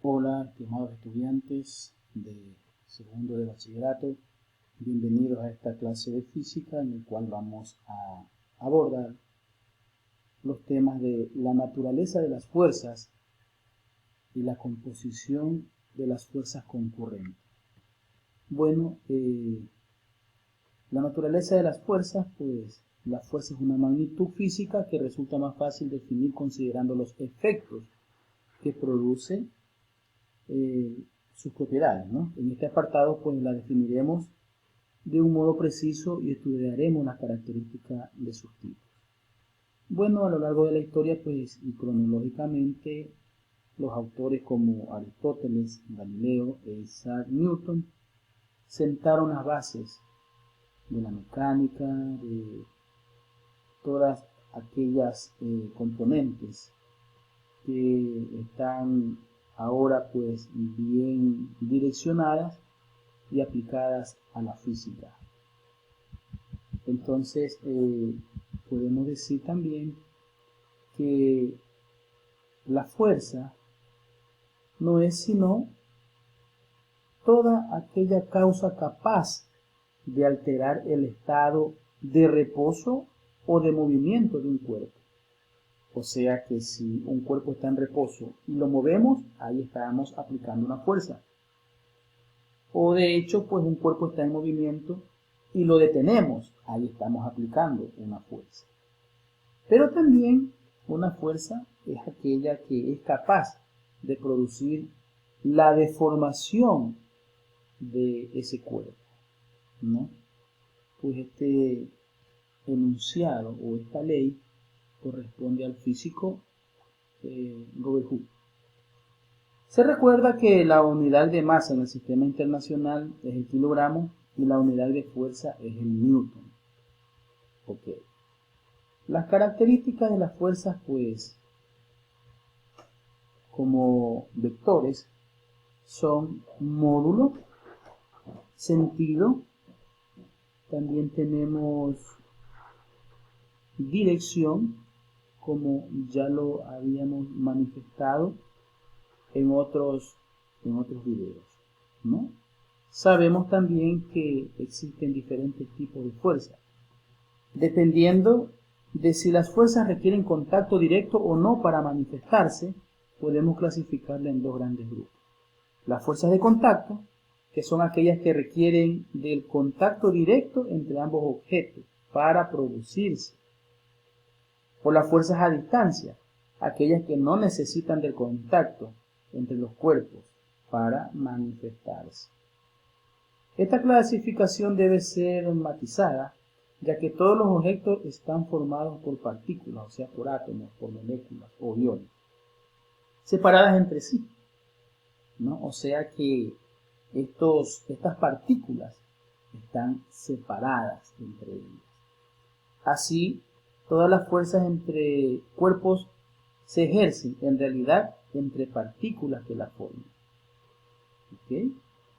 Hola, estimados estudiantes de segundo de bachillerato, bienvenidos a esta clase de física en el cual vamos a abordar los temas de la naturaleza de las fuerzas y la composición de las fuerzas concurrentes. Bueno, la naturaleza de las fuerzas, pues la fuerza es una magnitud física que resulta más fácil definir considerando los efectos que produce sus propiedades, ¿no? En este apartado pues la definiremos de un modo preciso y estudiaremos las características de sus tipos. Bueno, a lo largo de la historia pues y cronológicamente los autores como Aristóteles, Galileo e Isaac Newton sentaron las bases de la mecánica, de todas aquellas componentes que están ahora pues bien direccionadas y aplicadas a la física. Entonces podemos decir también que la fuerza no es sino toda aquella causa capaz de alterar el estado de reposo o de movimiento de un cuerpo. O sea que si un cuerpo está en reposo y lo movemos, ahí estamos aplicando una fuerza. O de hecho, pues un cuerpo está en movimiento y lo detenemos, ahí estamos aplicando una fuerza. Pero también una fuerza es aquella que es capaz de producir la deformación de ese cuerpo, ¿no? Pues este enunciado o esta ley corresponde al físico Robert Hooke. Se recuerda que la unidad de masa en el sistema internacional es el kilogramo y la unidad de fuerza es el newton. Ok. Las características de las fuerzas, pues, como vectores, son módulo, sentido, también tenemos dirección, como ya lo habíamos manifestado en otros videos, ¿no? Sabemos también que existen diferentes tipos de fuerzas, dependiendo de si las fuerzas requieren contacto directo o no para manifestarse. Podemos clasificarla en dos grandes grupos: las fuerzas de contacto, que son aquellas que requieren del contacto directo entre ambos objetos para producirse, o las fuerzas a distancia, aquellas que no necesitan del contacto entre los cuerpos para manifestarse. Esta clasificación debe ser matizada, ya que todos los objetos están formados por partículas, o sea, por átomos, por moléculas o iones, separadas entre sí, ¿no? O sea que estas partículas están separadas entre ellas. Así, todas las fuerzas entre cuerpos se ejercen en realidad entre partículas que las forman. ¿Okay?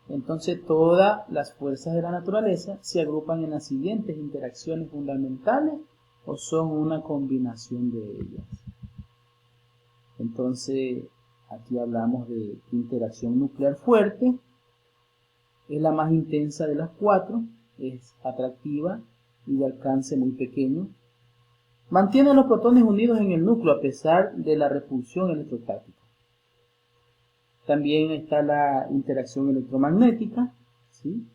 Entonces todas las fuerzas de la naturaleza se agrupan en las siguientes interacciones fundamentales o son una combinación de ellas. Entonces aquí hablamos de interacción nuclear fuerte, es la más intensa de las cuatro, es atractiva y de alcance muy pequeño. Mantiene a los protones unidos en el núcleo a pesar de la repulsión electrostática. También está la interacción electromagnética, ¿sí?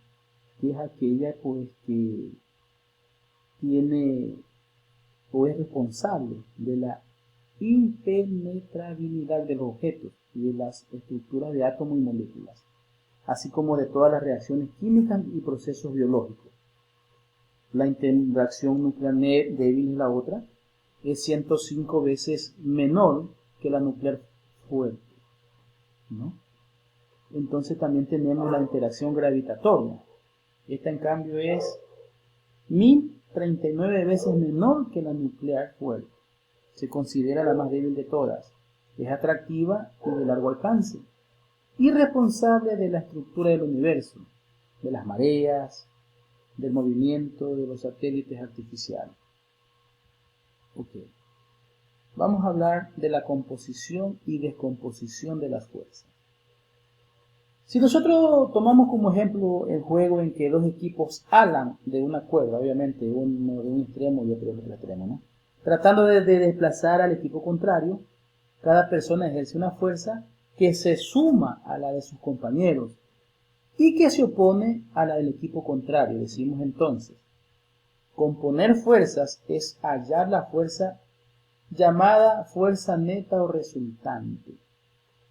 Que es aquella pues, que tiene o es responsable de la impenetrabilidad de los objetos y de las estructuras de átomos y moléculas, así como de todas las reacciones químicas y procesos biológicos. La interacción nuclear débil es la otra, es 105 veces menor que la nuclear fuerte, ¿no? Entonces también tenemos la interacción gravitatoria. Esta en cambio es 1039 veces menor que la nuclear fuerte. Se considera la más débil de todas. Es atractiva y de largo alcance, y responsable de la estructura del universo, de las mareas, del movimiento de los satélites artificiales. Okay. Vamos a hablar de la composición y descomposición de las fuerzas. Si nosotros tomamos como ejemplo el juego en que dos equipos alan de una cuerda, obviamente uno de un extremo y otro de otro extremo, ¿no? Tratando de desplazar al equipo contrario, cada persona ejerce una fuerza que se suma a la de sus compañeros y que se opone a la del equipo contrario. Decimos entonces, componer fuerzas es hallar la fuerza llamada fuerza neta o resultante,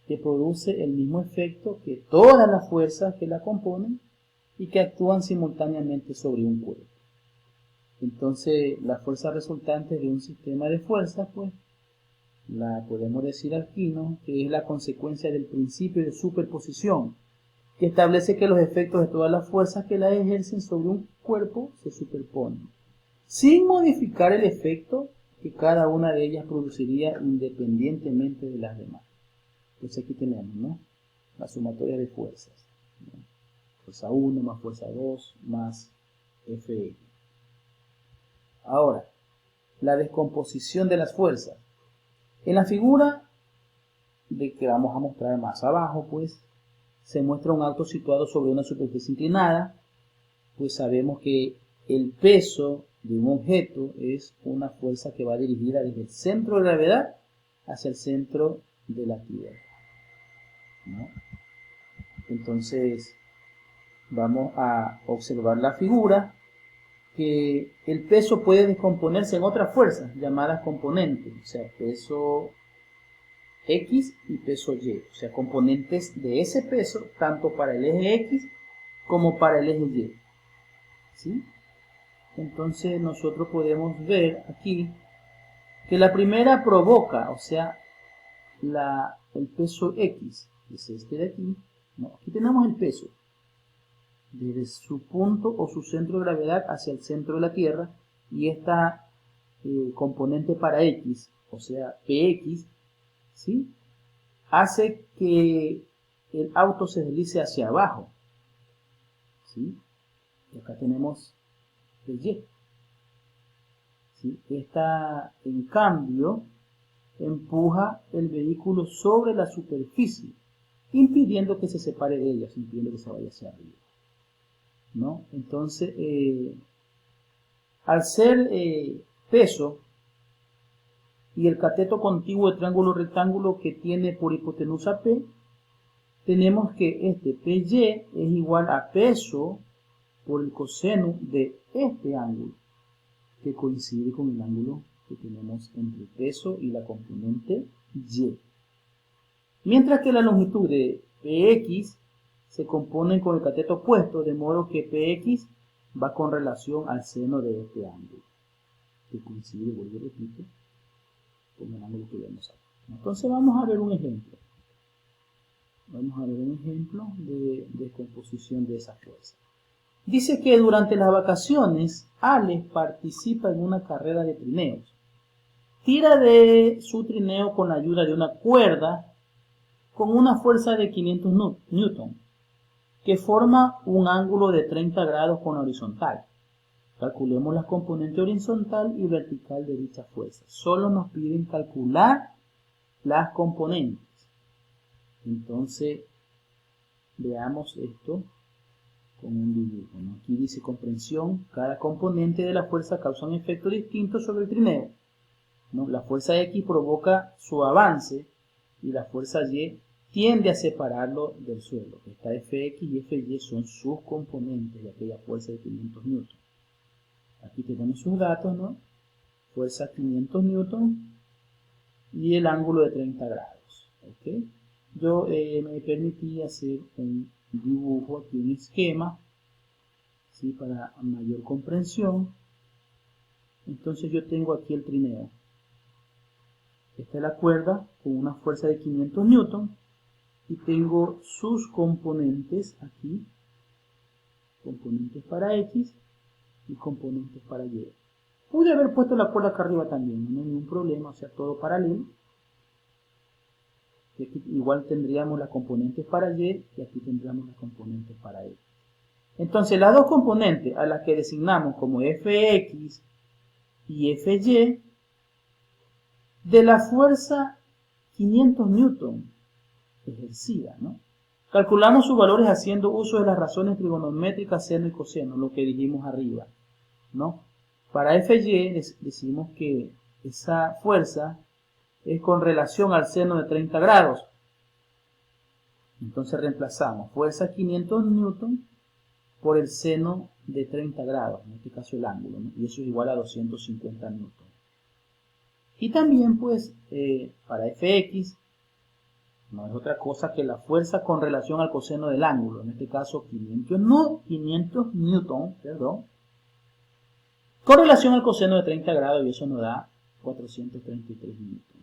que produce el mismo efecto que todas las fuerzas que la componen y que actúan simultáneamente sobre un cuerpo. Entonces, la fuerza resultante de un sistema de fuerzas, pues, la podemos decir aquí, ¿no? Que es la consecuencia del principio de superposición, que establece que los efectos de todas las fuerzas que la ejercen sobre un cuerpo se superponen, sin modificar el efecto que cada una de ellas produciría independientemente de las demás. Entonces aquí tenemos, ¿no? La sumatoria de fuerzas, ¿no? Fuerza 1 más fuerza 2 más Fx. Ahora, la descomposición de las fuerzas. En la figura de que vamos a mostrar más abajo, pues, se muestra un auto situado sobre una superficie inclinada, pues sabemos que el peso de un objeto es una fuerza que va dirigida desde el centro de gravedad hacia el centro de la Tierra, ¿no? Entonces, vamos a observar la figura, que el peso puede descomponerse en otras fuerzas llamadas componentes, o sea, peso X y peso Y, o sea, componentes de ese peso tanto para el eje X como para el eje Y, ¿sí? Entonces nosotros podemos ver aquí que la primera provoca, o sea, el peso X, que es este de aquí, ¿no? Aquí tenemos el peso desde su punto o su centro de gravedad hacia el centro de la Tierra, y esta componente para X, o sea, Px, ¿sí? Hace que el auto se deslice hacia abajo, ¿sí? Y acá tenemos el Y, ¿sí? Esta, en cambio, empuja el vehículo sobre la superficie, impidiendo que se separe de ella, impidiendo que se vaya hacia arriba, ¿no? Entonces, al ser peso y el cateto contiguo de triángulo rectángulo que tiene por hipotenusa P, tenemos que este PY es igual a peso por el coseno de este ángulo, que coincide con el ángulo que tenemos entre peso y la componente Y. Mientras que la longitud de PX se compone con el cateto opuesto, de modo que PX va con relación al seno de este ángulo, que coincide, vuelvo y repito, con el ángulo que vemos aquí. Entonces vamos a ver un ejemplo. Vamos a ver un ejemplo de descomposición de esa fuerza. Dice que durante las vacaciones, Alex participa en una carrera de trineos. Tira de su trineo con la ayuda de una cuerda con una fuerza de 500 newton, que forma un ángulo de 30 grados con la horizontal. Calculemos la componente horizontal y vertical de dicha fuerza. Solo nos piden calcular las componentes. Entonces, veamos esto con un dibujo, ¿no? Aquí dice comprensión, cada componente de la fuerza causa un efecto distinto sobre el trineo, ¿no? La fuerza X provoca su avance y la fuerza Y tiende a separarlo del suelo. Esta Fx y Fy son sus componentes de aquella fuerza de 500 newton. Aquí tenemos sus datos, ¿no? Fuerza 500 newton y el ángulo de 30 grados, ¿ok? Yo me permití hacer un dibujo aquí, un esquema, ¿sí? Para mayor comprensión. Entonces yo tengo aquí el trineo. Esta es la cuerda con una fuerza de 500 newton y tengo sus componentes aquí, componentes para X y componentes para Y. Pude haber puesto la cuerda acá arriba también, no hay ningún problema, o sea, todo paralelo. Y aquí igual tendríamos las componentes para Y y aquí tendríamos las componentes para X. Entonces las dos componentes a las que designamos como Fx y Fy, de la fuerza 500 newton ejercida, ¿no? Calculamos sus valores haciendo uso de las razones trigonométricas seno y coseno, lo que dijimos arriba, ¿no? Para FY decimos que esa fuerza es con relación al seno de 30 grados. Entonces reemplazamos fuerza 500 newton por el seno de 30 grados, en este caso el ángulo, ¿no? Y eso es igual a 250 newton. Y también pues para Fx no es otra cosa que la fuerza con relación al coseno del ángulo, en este caso 500 newton, perdón, con relación al coseno de 30 grados, y eso nos da 433 newton.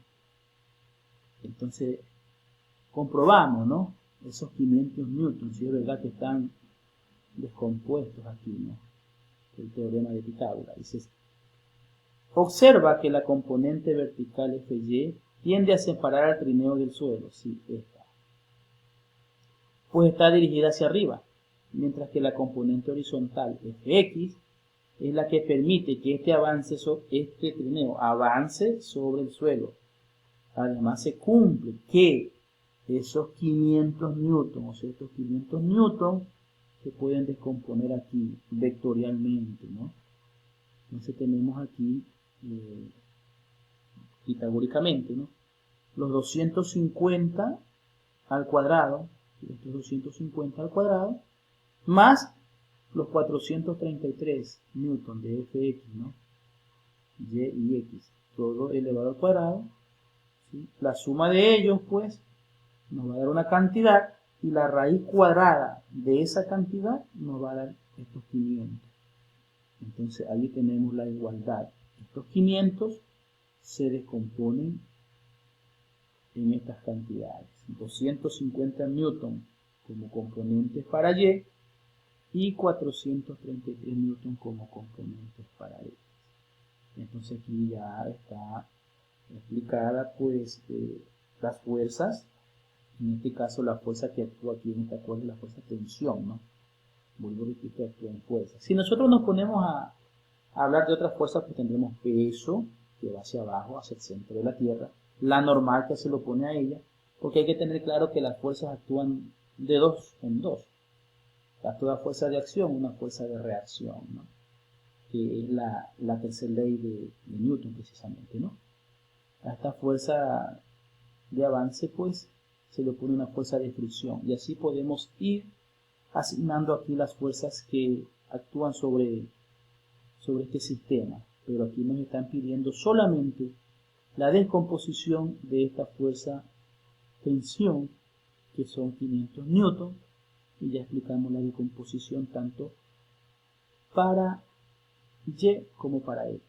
Entonces comprobamos, ¿no? Esos 500 newton, si es verdad que están descompuestos aquí, ¿no? El teorema de Pitágoras. Dice, observa que la componente vertical FY tiende a separar al trineo del suelo, sí, esta, pues está dirigida hacia arriba, mientras que la componente horizontal Fx es la que permite que este trineo avance sobre el suelo. Además se cumple que esos 500 newton, o sea, estos 500 newton se pueden descomponer aquí vectorialmente, ¿no? Entonces tenemos aquí pitagóricamente, ¿no? Los 250 al cuadrado, estos 250 al cuadrado, más los 433 newton de Fx, ¿no? Y y x, todo elevado al cuadrado, ¿sí? La suma de ellos, pues, nos va a dar una cantidad, y la raíz cuadrada de esa cantidad nos va a dar estos 500. Entonces ahí tenemos la igualdad. Estos 500 se descomponen en estas cantidades. 250 newton como componentes para y 433 newton como componentes para x. Entonces aquí ya está explicada pues las fuerzas. En este caso la fuerza que actúa aquí en esta cuerda es la fuerza tensión, ¿no? Vuelvo a repetir que actúa en fuerza. Si nosotros nos ponemos a hablar de otras fuerzas, pues tendremos peso, que va hacia abajo, hacia el centro de la Tierra, la normal que se lo opone a ella, porque hay que tener claro que las fuerzas actúan de dos en dos. Actúa fuerza de acción, una fuerza de reacción, ¿no? Que es la tercera ley de Newton precisamente, ¿no? A esta fuerza de avance, pues, se le opone una fuerza de fricción, y así podemos ir asignando aquí las fuerzas que actúan sobre este sistema, pero aquí nos están pidiendo solamente la descomposición de esta fuerza tensión, que son 500 newton, y ya explicamos la decomposición tanto para Y como para X.